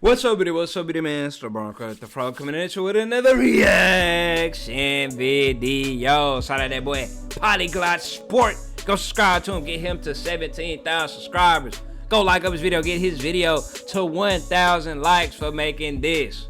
What's up, buddy? What's up, buddy, man? It's LeBron the Frog coming at you with another reaction video. Shout out that boy Polyglot Sport. Go subscribe to him, get him to 17,000 subscribers. Go like up his video, get his video to 1,000 likes for making this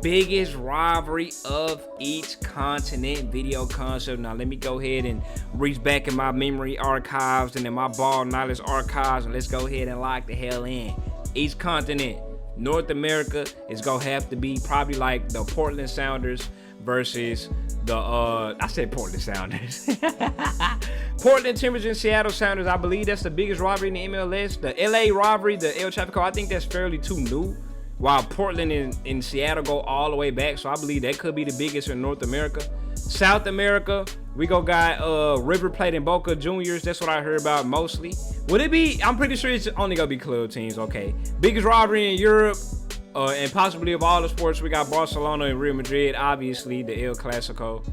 biggest rivalry of each continent video concept. Now let me go ahead and reach back in my memory archives and in my ball knowledge archives, and let's go ahead and lock the hell in. Each continent. North America is gonna have to be probably like the Portland Sounders versus the I said Portland Sounders. Portland Timbers and Seattle Sounders. I believe that's the biggest rivalry in the MLS. The LA rivalry, the El Chapico, I think that's fairly too new. While Portland and Seattle go all the way back, so I believe that could be the biggest in North America. South America, we got River Plate and Boca Juniors. That's what I heard about mostly. Would it be? I'm pretty sure it's only gonna be club teams. Okay, biggest rivalry in Europe, and possibly of all the sports, we got Barcelona and Real Madrid. Obviously, the El Clasico.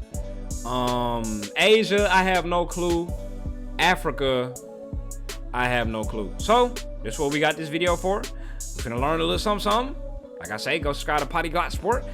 Asia, I have no clue. Africa, I have no clue. So that's what we got this video for. We're gonna learn a little something. Like I say, go subscribe to Polyglot Sport.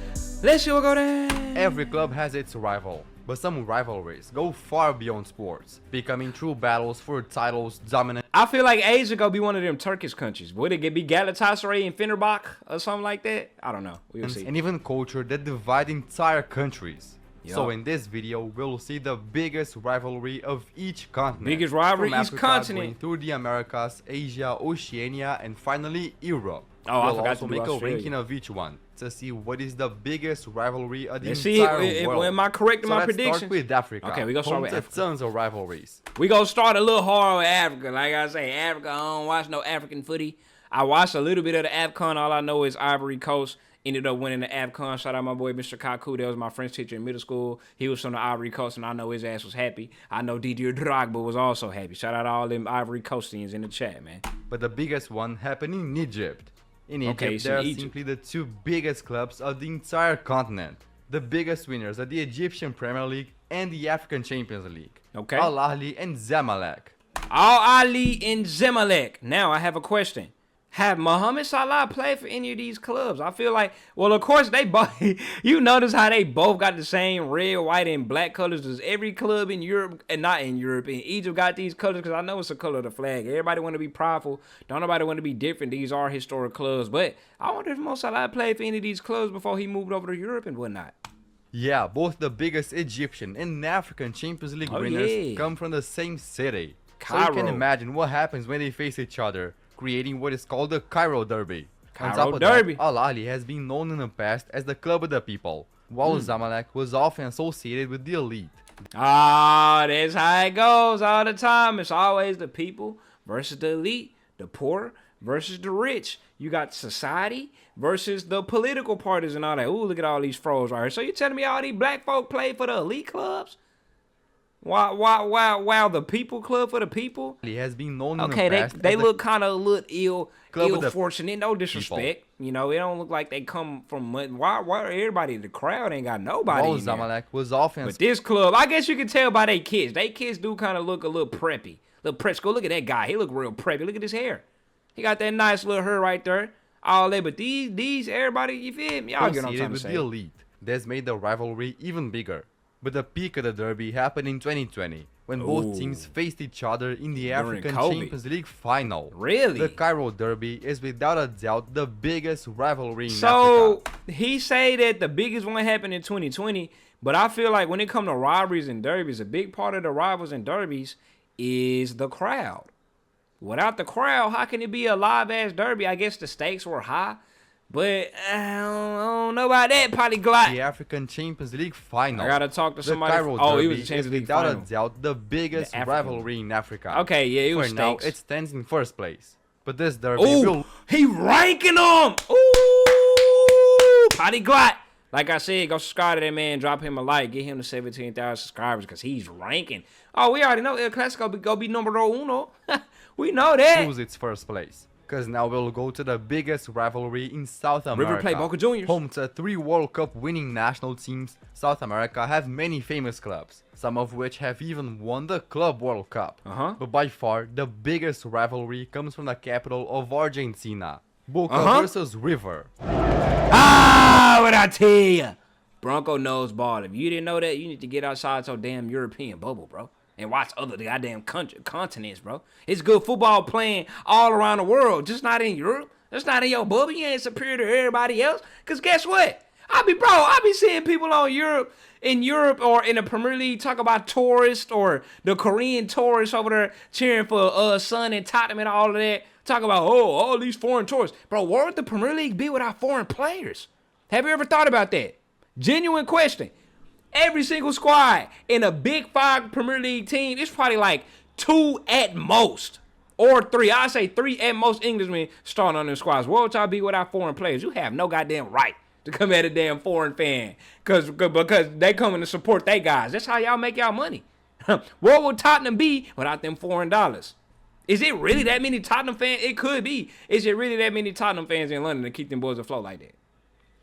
Let's see what go there. Every club has its rival, but some rivalries go far beyond sports, becoming true battles for titles, dominance. I feel like Asia gonna be one of them Turkish countries. Would it be Galatasaray and Fenerbahce or something like that? I don't know. We'll see. And even culture that divide entire countries. Yep. So in this video, we'll see the biggest rivalry of each continent. Biggest rivalry from each Africa, continent. going through the Americas, Asia, Oceania, and finally Europe. Oh, I we'll forgot also to do make a Australia. ranking of each one to see what is the biggest rivalry of the Let's entire see world. am I correct in So my let's predictions? start with Africa. Okay, we gonna start Home with to Africa. tons of rivalries. We gonna start a little hard with Africa. Like I say, Africa, I don't watch no African footy. I watched a little bit of the AFCON. All I know is Ivory Coast ended up winning the AFCON. Shout out my boy Mr. Kaku. That was my French teacher in middle school. He was from the Ivory Coast, and I know his ass was happy. I know Didier Drogba was also happy. Shout out to all them Ivory Coastians in the chat, man. But the biggest one happened in Egypt. In Egypt, Okay, so there are Egypt. simply the two biggest clubs of the entire continent. The biggest winners are the Egyptian Premier League and the African Champions League. Okay. Al Ahly and Zamalek. Al Ali and Zamalek. Now I have a question. Have Mohamed Salah played for any of these clubs? I feel like, well, of course they both. You notice how they both got the same red, white, and black colors. Does every club in Europe, and not in Europe, in Egypt got these colors? Because I know it's the color of the flag. Everybody want to be prideful. Don't nobody want to be different. These are historic clubs. But I wonder if Mo Salah played for any of these clubs before he moved over to Europe and whatnot. Yeah, both the biggest Egyptian and African Champions League winners yeah. come from the same city. Cairo. So you can imagine what happens when they face each other, creating what is called the Cairo Derby. On Cairo top of Derby. that, Al Ahly has been known in the past as the club of the people, while Zamalek was often associated with the elite. Ah, that's how it goes all the time. It's always the people versus the elite, the poor versus the rich. You got society versus the political parties and all that. Ooh, look at all these froze right here. So you telling me all these black folk play for the elite clubs? Wow, the people club for the people? He has been known in the Okay, past they as the look kind of ill club of the fortunate. No disrespect. You know, it don't look like they come from why everybody, the crowd ain't got nobody while in there. Zamalek was often But this club, I guess you can tell by they kids. They kids do kind of look a little preppy. Little prep. Go look at that guy. He look real preppy. Look at his hair. He got that nice little hair right there. All that. But these everybody, you feel me? Y'all get what I'm associated trying to with say. the elite. This made the rivalry even bigger. But the peak of the derby happened in 2020, when both Ooh. teams faced each other in the During African COVID. Champions League final. Really? The Cairo Derby is without a doubt the biggest rivalry in So Africa. he say that the biggest one happened in 2020, but I feel like when it comes to rivalries and derbies, a big part of the rivals and derbies is the crowd. Without the crowd, how can it be a live ass derby? I guess the stakes were high, but I don't know about that, Polyglot. The African Champions League final. I gotta talk to The somebody. Cairo Oh, he Derby was a is Champions League without final. a doubt the biggest The African. rivalry in Africa. Okay, yeah, it was For now, stakes. it stands in first place. But this derby Ooh, will he ranking them. Ooh, Polyglot. Like I said, go subscribe to that man. Drop him a like. Get him to 17,000 subscribers because he's ranking. Oh, we already know El Clasico go be numero uno. We know that. lose its first place. Because now we'll go to the biggest rivalry in South America. River Plate Boca Juniors. Home to 3 World Cup winning national teams, South America have many famous clubs, some of which have even won the Club World Cup. But by far, the biggest rivalry comes from the capital of Argentina. Boca versus River. Ah, what I tell ya? Bronco knows ball. If you didn't know that, you need to get outside your damn European bubble, bro. And watch other goddamn continents, bro. It's good football playing all around the world, just not in Europe. That's not in your bubble. You ain't superior to everybody else. Because guess what? I be seeing people in Europe or in the Premier League talk about tourists or the Korean tourists over there cheering for Son and Tottenham and all of that. Talk about, all these foreign tourists. Bro, where would the Premier League be without foreign players? Have you ever thought about that? Genuine question. Every single squad in a Big 5 Premier League team, it's probably like 2 at most. Or 3. I say 3 at most Englishmen starting on their squads. Where would y'all be without foreign players? You have no goddamn right to come at a damn foreign fan. Because they coming to support they guys. That's how y'all make y'all money. Where would Tottenham be without them foreign dollars? Is it really that many Tottenham fans? It could be. Is it really that many Tottenham fans in London to keep them boys afloat like that?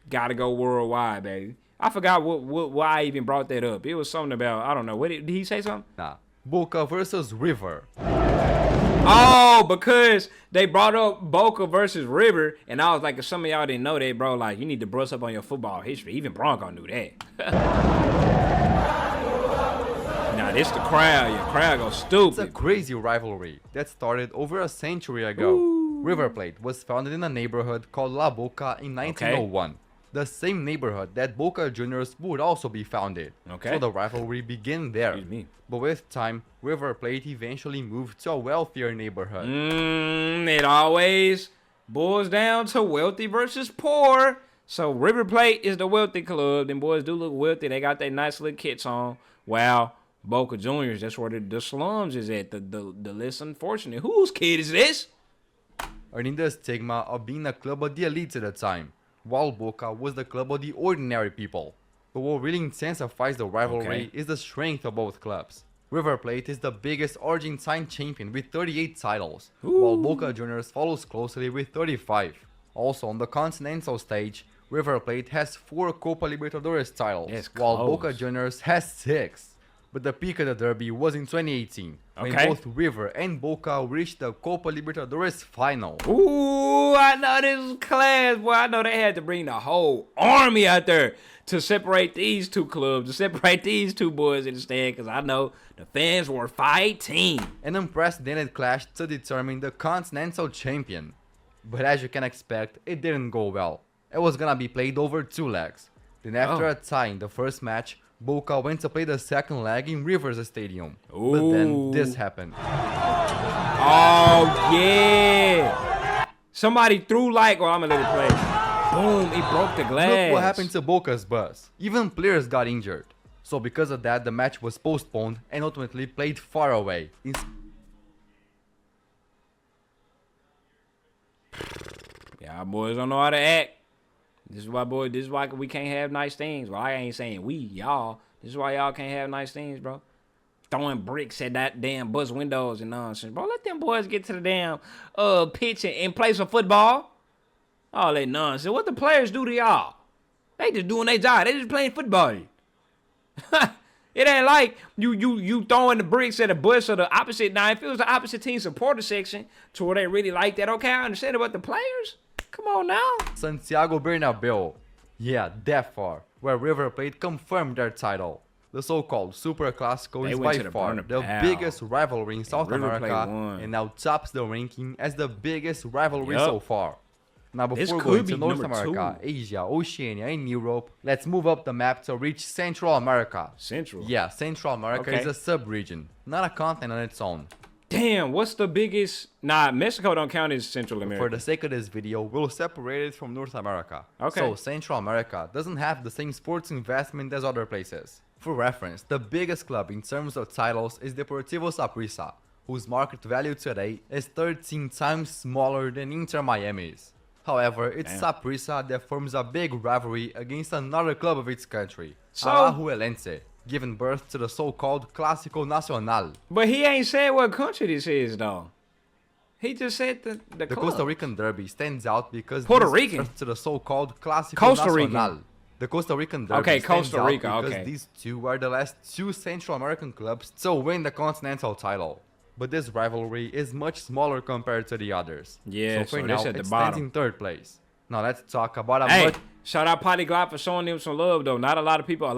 Gotta go worldwide, baby. I forgot why I even brought that up. It was something about, I don't know. Did he say something? Nah. Boca versus River. Oh, because they brought up Boca versus River, and I was like, if some of y'all didn't know that, bro, like, you need to brush up on your football history. Even Bronco knew that. Nah, this the crowd. Your crowd goes stupid. It's a crazy rivalry that started over a century ago. Ooh. River Plate was founded in a neighborhood called La Boca in 1901. Okay. The same neighborhood that Boca Juniors would also be founded. Okay. So the rivalry began there. Excuse me. But with time, River Plate eventually moved to a wealthier neighborhood. It always boils down to wealthy versus poor. So River Plate is the wealthy club. Them boys do look wealthy. They got their nice little kits on. Wow. Boca Juniors, that's where the slums is at. The less unfortunate. Whose kid is this? Earning the stigma of being a club of the elites at the time, while Boca was the club of the ordinary people. But what really intensifies the rivalry is the strength of both clubs. River Plate is the biggest Argentine champion with 38 titles, while Boca Juniors follows closely with 35. Also on the continental stage, River Plate has 4 Copa Libertadores titles, while Boca Juniors has 6. But the peak of the derby was in 2018, when both River and Boca reached the Copa Libertadores final. Ooh, I know this was class, boy. I know they had to bring the whole army out there to separate these two clubs, to separate these two boys in the stand, because I know the fans were fighting. An unprecedented clash to determine the continental champion. But as you can expect, it didn't go well. It was gonna be played over 2 legs. Then after a tie in the first match, Boca went to play the second leg in River's stadium. Ooh. But then this happened. Oh, yeah. Somebody threw I'm going to let it play. Boom, it broke the glass. Look what happened to Boca's bus. Even players got injured. So because of that, the match was postponed and ultimately played far away. Y'all boys don't know how to act. This is why we can't have nice things. Well, I ain't saying we, y'all. This is why y'all can't have nice things, bro. Throwing bricks at that damn bus windows and nonsense. Bro, let them boys get to the damn pitch and play some football. All that nonsense. What the players do to y'all? They just doing their job. They just playing football. It ain't like you throwing the bricks at a bus or the opposite. Now, if it was the opposite team supporter section to where they really like that, okay, I understand about the players. Come on now. Santiago Bernabéu. Yeah, that far, where River Plate confirmed their title. The so-called Super Clásico is by far the biggest rivalry in South America and now tops the ranking as the biggest rivalry so far. Now before going to North America, Asia, Oceania and Europe, let's move up the map to reach Central America. Central? Yeah, Central America is a sub-region, not a continent on its own. Damn, what's the biggest? Nah, Mexico don't count as Central America. For the sake of this video, we'll separate it from North America. Okay. So Central America doesn't have the same sports investment as other places. For reference, the biggest club in terms of titles is Deportivo Saprissa, whose market value today is 13 times smaller than Inter Miami's. However, it's Saprissa that forms a big rivalry against another club of its country, Alajuelense, giving birth to the so-called Clásico Nacional. But he ain't said what country this is, though. He just said the club. Costa Rican derby stands out because Puerto Rican to the so-called Clásico Nacional. The Costa Rican derby stands out because these two are the last 2 Central American clubs to win the continental title. but this rivalry is much smaller compared to the others. Yeah, so for so now, this at the it stands bottom. in 3rd place. Now let's talk about a Hey, much... shout out Polyglot for showing them some love, though. Not a lot of people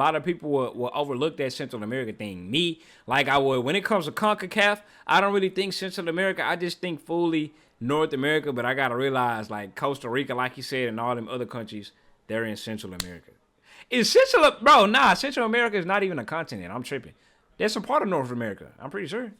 will overlook that Central America thing. Me, like I would. When it comes to CONCACAF, I don't really think Central America. I just think fully North America, but I got to realize, like, Costa Rica, like you said, and all them other countries, they're in Central America. Central America is not even a continent. I'm tripping. That's a part of North America. I'm pretty sure.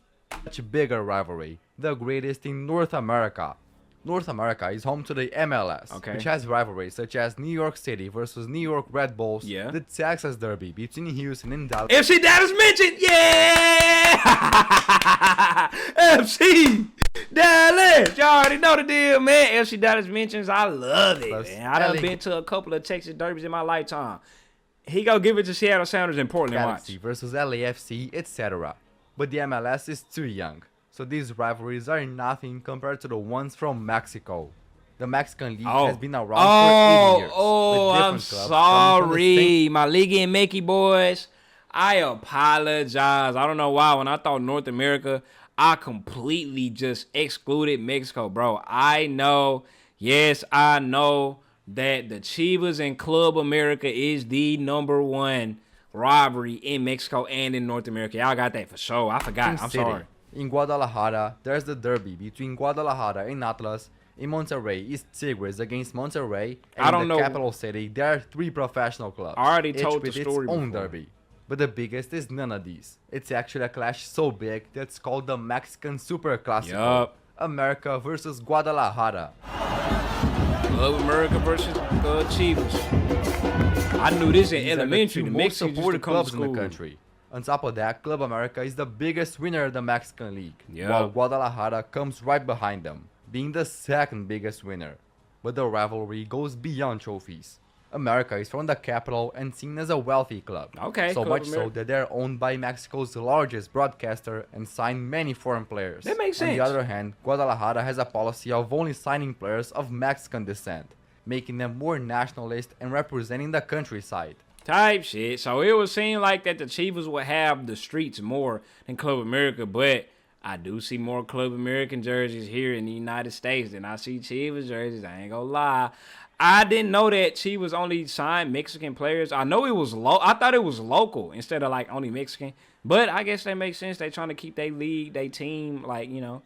much bigger rivalry, the greatest in North America. North America is home to the MLS, Okay. which has rivalries such as New York City versus New York Red Bulls, Yeah. the Texas Derby between Houston and Dallas, FC Dallas mentioned, yeah! FC Dallas, y'all already know the deal, man. FC Dallas mentions, I love it, Plus man. I done LA been to a couple of Texas Derbys in my lifetime. He gonna give it to Seattle Sounders in Portland, watch. Galaxy versus LAFC, etc. But the MLS is too young, so these rivalries are nothing compared to the ones from Mexico. The Mexican League has been around for 80 years. with I'm different clubs coming from the same- sorry. My Liga and Mickey boys. I apologize. I don't know why. When I thought North America, I completely just excluded Mexico, bro. I know. Yes, I know that the Chivas and Club America is the #1 rivalry in Mexico and in North America. Y'all got that for sure. I forgot. I'm City. sorry. In Guadalajara, there's the derby between Guadalajara and Atlas. In Monterrey, it's Tigres against Monterrey. And I don't in the know- capital city, there are 3 professional clubs. I already each told the with its story own before. derby. But the biggest is none of these. It's actually a clash so big that's called the Mexican Super Classico. Yup. America versus Guadalajara. Club America versus Chivas. I knew this in These are the elementary. two The most Mexicans used to supported come to clubs in the school. country. On top of that, Club America is the biggest winner of the Mexican League, Yeah. while Guadalajara comes right behind them, being the 2nd biggest winner. But the rivalry goes beyond trophies. America is from the capital and seen as a wealthy club. Okay, so Club much so America. that they're owned by Mexico's largest broadcaster and sign many foreign players. That makes On the sense. other hand, Guadalajara has a policy of only signing players of Mexican descent, making them more nationalist and representing the countryside. Type shit. So it would seem like that the Chivas would have the streets more than Club America, but I do see more Club American jerseys here in the United States than I see Chivas jerseys. I ain't gonna lie. I didn't know that Chivas only signed Mexican players. I know it was I thought it was local instead of like only Mexican. But I guess that makes sense. They trying to keep their league, their team, like, you know,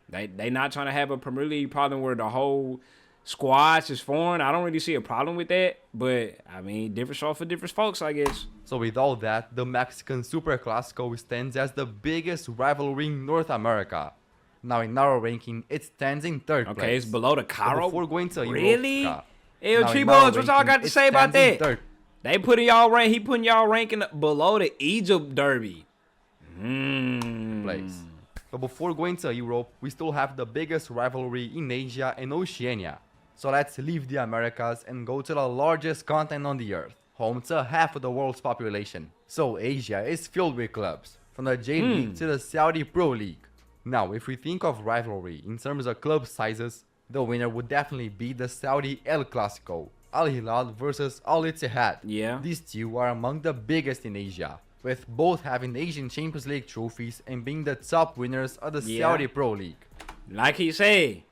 they not trying to have a Premier League problem where the whole squads is foreign. I don't really see a problem with that. But I mean, different show for different folks, I guess. So with all that, the Mexican Super Classico stands as the biggest rivalry in North America. Now in our ranking, it stands in 3rd place. Okay, it's below the But Cairo. before going to Really? Europa, Ew, now in Tree our Boys, what y'all ranking, got to it say about stands in that? 3rd. They putting y'all rank. He putting y'all ranking below the Egypt Derby. Place. But before going to Europe, we still have the biggest rivalry in Asia and Oceania. So let's leave the Americas and go to the largest continent on the earth, home to half of the world's population. So Asia is filled with clubs, from the J League to the Saudi Pro League. Now, if we think of rivalry in terms of club sizes, the winner would definitely be the Saudi El Clasico, Al Hilal versus Al Ittihad. Yeah. These two are among the biggest in Asia, with both having Asian Champions League trophies and being the top winners of the Yeah. Saudi Pro League. Like he said,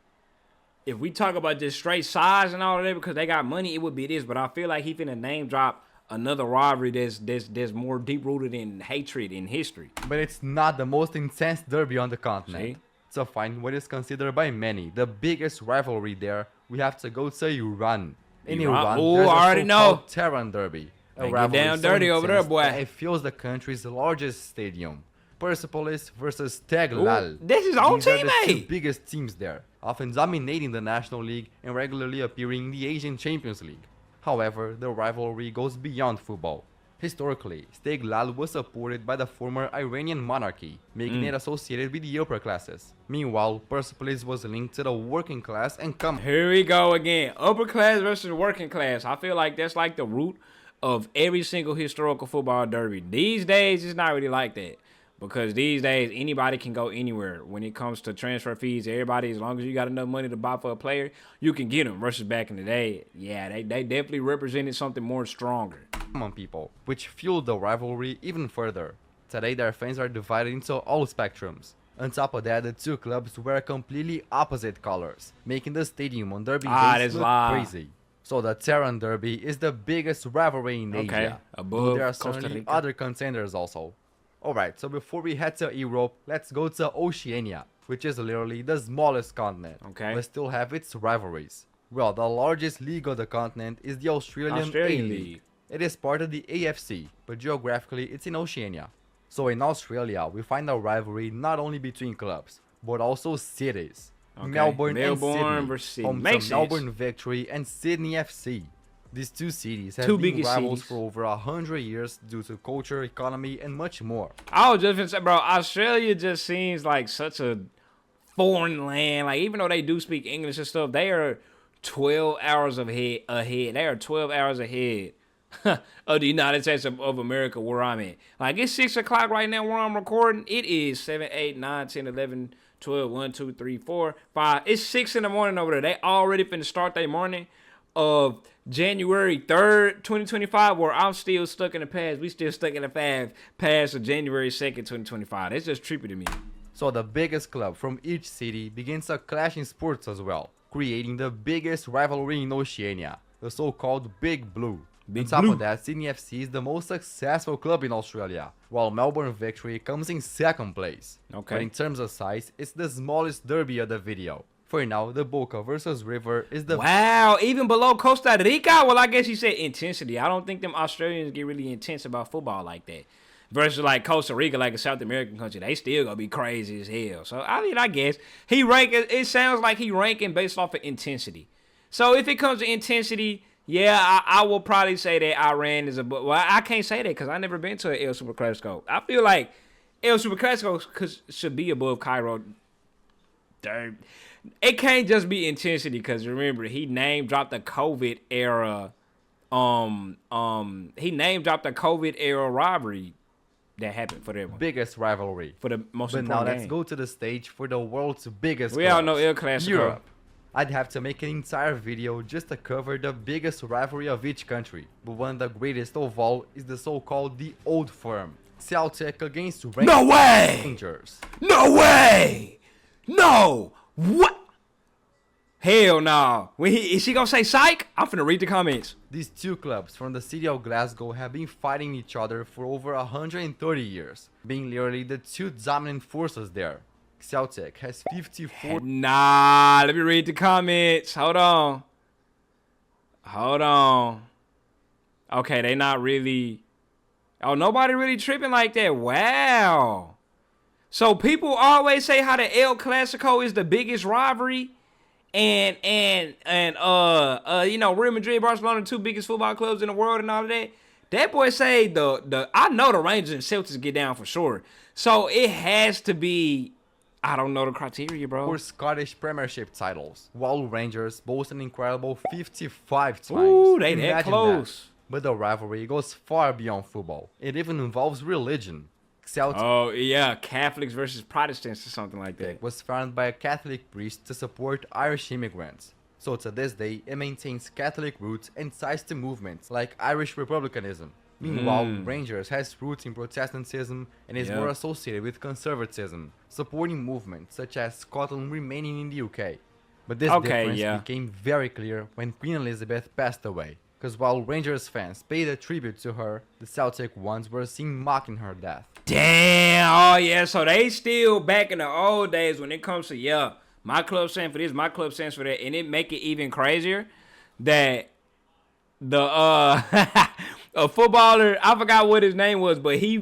if we talk about just straight size and all of that because they got money, it would be this. But I feel like he finna name drop another rivalry that's more deep rooted in hatred in history. But it's not the most intense derby on the continent. See? To find what is considered by many the biggest rivalry there, we have to go to Iran. In Iran? Iran, Ooh, there's I a already so-called know. Tehran Derby. They get down dirty over there, intense boy. that it fills the country's largest stadium. Persepolis versus Teglal. Ooh, this is our These are the two teammate. biggest teams there, often dominating the National League and regularly appearing in the Asian Champions League. However, the rivalry goes beyond football. Historically, Steglal was supported by the former Iranian monarchy, making it associated with the upper classes. Meanwhile, Persepolis was linked to the working class and Here we go again. Upper class versus working class. I feel like that's like the root of every single historical football derby. These days, it's not really like that. Because these days, anybody can go anywhere. When it comes to transfer fees, everybody, as long as you got enough money to buy for a player, you can get them. Versus back in the day, yeah, they definitely represented something more stronger. common people, which fueled the rivalry even further. Today, their fans are divided into all spectrums. On top of that, the two clubs wear completely opposite colors, making the stadium on Derby days look crazy. So the Terran Derby is the biggest rivalry in Asia, though there are certainly other contenders also. Alright, so before we head to Europe, let's go to Oceania, which is literally the smallest continent, but still have its rivalries. Well, the largest league of the continent is the Australian A-League. It is part of the AFC, but geographically it's in Oceania. So in Australia, we find a rivalry not only between clubs, but also cities. Melbourne and Sydney, home to Melbourne Victory and Sydney FC. These two cities have been rivals for over 100 years due to culture, economy, and much more. I was just gonna say, bro, Australia just seems like such a foreign land. Like, even though they do speak English and stuff, they are 12 hours ahead. They are 12 hours ahead of the United States of America, where I'm at. Like, it's 6 o'clock right now where I'm recording. It is 7, 8, 9, 10, 11, 12, 1, 2, 3, 4, 5. It's 6 in the morning over there. They already finna start their morning of January 3rd, 2025, where I'm still stuck in the past. We still stuck in the past of January 2nd, 2025. That's just trippy to me. So the biggest club from each city begins a clash in sports as well, creating the biggest rivalry in Oceania, the so-called Big Blue. On top of that, Sydney FC is the most successful club in Australia, while Melbourne Victory comes in second place. But in terms of size, it's the smallest derby of the video. For now, the Boca versus River is the... Wow, even below Costa Rica? Well, I guess you said intensity. I don't think them Australians get really intense about football like that. Versus like Costa Rica, like a South American country, they still gonna be crazy as hell. So, I mean, I guess it sounds like he ranking based off of intensity. So, if it comes to intensity, yeah, I will probably say that Iran is well, I can't say that because I've never been to an El Superclásico. I feel like El Superclásico should be above Cairo. It can't just be intensity because remember, he name dropped the COVID era. He name dropped the COVID era rivalry that happened for them. Biggest rivalry. For the most important game. But now let's go to the stage for the world's biggest We all know El Clasico. Europe. I'd have to make an entire video just to cover the biggest rivalry of each country, but one of the greatest of all is the so-called the Old Firm. Celtic against Rangers. No way! No way! No! What? Hell no. Is he gonna say psych? I'm finna read the comments. These two clubs from the city of Glasgow have been fighting each other for over 130 years, being literally the two dominant forces there. Celtic has 54... Nah, let me read the comments. Hold on. Okay, they not really... Oh, nobody really tripping like that. Wow. So people always say how the El Clasico is the biggest rivalry. And you know, Real Madrid, Barcelona, the two biggest football clubs in the world and all of that. That boy say I know the Rangers and Celtics get down for sure. So it has to be... I don't know the criteria, bro. For Scottish Premiership titles, while Rangers boast an incredible 55 times. Ooh, they that close. That. But the rivalry goes far beyond football. It even involves religion. Celtic, oh, yeah, Catholics versus Protestants or something like that. Was founded by a Catholic priest to support Irish immigrants. So to this day, it maintains Catholic roots and ties to movements like Irish republicanism. Meanwhile, Rangers has roots in Protestantism and is more associated with conservatism, supporting movements such as Scotland remaining in the UK. But this difference became very clear when Queen Elizabeth passed away, because while Rangers fans paid a tribute to her, the Celtic ones were seen mocking her death. Damn, oh yeah, so they still back in the old days when it comes to, my club stands for this, my club stands for that, and it make it even crazier that a footballer, I forgot what his name was, but he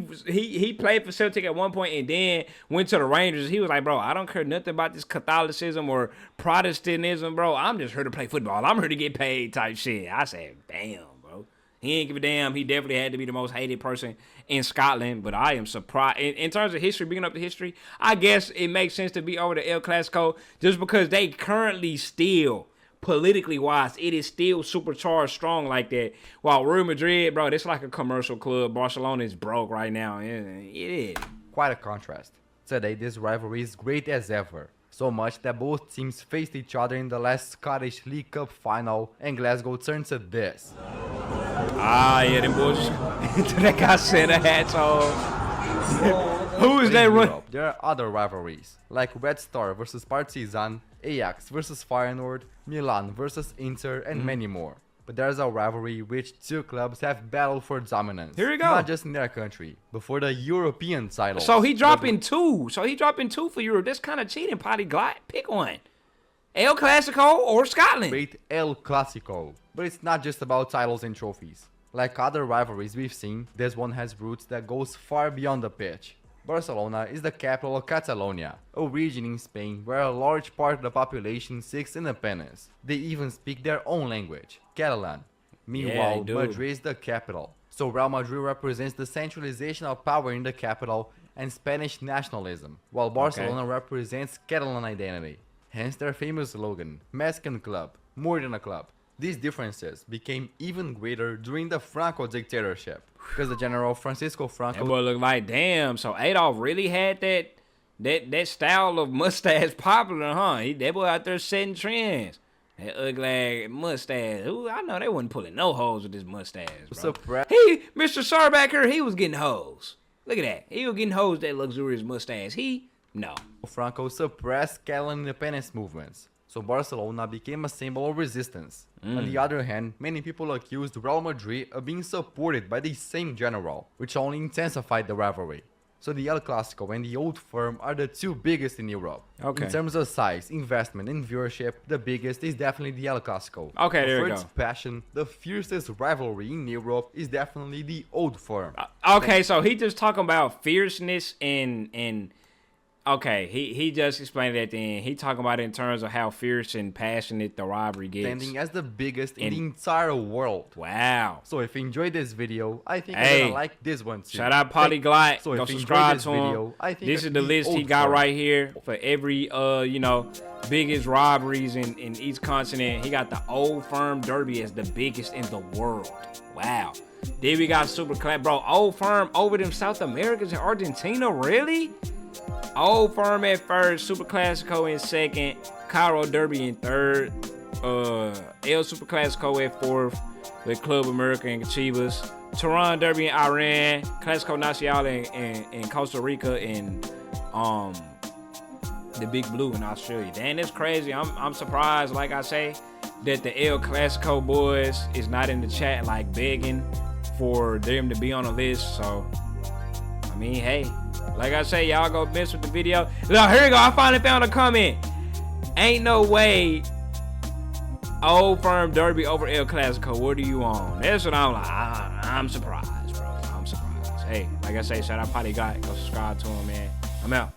played for Celtic at one point and then went to the Rangers. He was like, bro, I don't care nothing about this Catholicism or Protestantism, bro. I'm just here to play football. I'm here to get paid type shit. I said, damn, bro. He ain't give a damn. He definitely had to be the most hated person in Scotland, but I am surprised. In terms of history, bringing up the history, I guess it makes sense to be over the El Clasico just because they currently still... politically wise, it is still supercharged strong like that. While Real Madrid, bro, it's like a commercial club. Barcelona is broke right now. It is. Quite a contrast. Today, this rivalry is great as ever. So much that both teams faced each other in the last Scottish League Cup final, and Glasgow turned to this. Ah, yeah, them boys. That guy said a hat's off. Who is But that in run? Europe, there are other rivalries, like Red Star versus Partizan, Ajax versus Feyenoord, Milan versus Inter, and many more. But there's a rivalry which two clubs have battled for dominance. Here we go. Not just in their country, but for the European title. So he dropping two. So he dropping two for Europe. That's kind of cheating, Polyglot. Pick one. El Clasico or Scotland. Great El Clasico. But it's not just about titles and trophies. Like other rivalries we've seen, this one has roots that goes far beyond the pitch. Barcelona is the capital of Catalonia, a region in Spain where a large part of the population seeks independence. They even speak their own language, Catalan. Meanwhile, Madrid is the capital, so Real Madrid represents the centralization of power in the capital and Spanish nationalism, while Barcelona represents Catalan identity. Hence their famous slogan, Mexican club, more than a club. These differences became even greater during the Franco dictatorship, because the General Francisco Franco... That boy look like, damn, so Adolf really had that style of mustache popular, huh? That boy out there setting trends. That ugly mustache. Ooh, I know they wasn't pulling no hoes with this mustache, bro. Mr. Sarback here, he was getting hoes. Look at that. He was getting hoes that luxurious mustache. No. Franco suppressed Catalan independence movements, so Barcelona became a symbol of resistance. On the other hand, many people accused Real Madrid of being supported by the same general, which only intensified the rivalry. So the El Clasico and the Old Firm are the two biggest in Europe. In terms of size, investment, and viewership, the biggest is definitely the El Clasico. There we go. For its passion, the fiercest rivalry in Europe is definitely the Old Firm. So he just talking about fierceness and okay, he just explained it at the end. He talking about it in terms of how fierce and passionate the rivalry gets. Standing as the biggest in the entire world. Wow. So if you enjoyed this video, I think you're gonna like this one too. Shout out Polyglot. So go subscribe to him. Video, this is the list he got right here for every biggest rivalries in each continent. He got the Old Firm Derby as the biggest in the world. Wow. Then we got Super Clap, bro. Old Firm over them South Americans in Argentina, really? Old Firm at first, Super Classico in second, Cairo Derby in third, El Super Classico at fourth with Club America and Chivas, Tehran Derby in Iran, Clasico Nacional in Costa Rica, and the Big Blue in Australia. Damn, that's crazy. I'm surprised, like I say, that the El Clasico boys is not in the chat like begging for them to be on the list. So, I mean, hey. Like I say, y'all go mess with the video. Look, here we go. I finally found a comment. Ain't no way Old Firm Derby over El Clasico. What are you on? That's what I'm like. I'm surprised, bro. I'm surprised. Hey, like I say, shout out Potty Guy. Go subscribe to him, man. I'm out.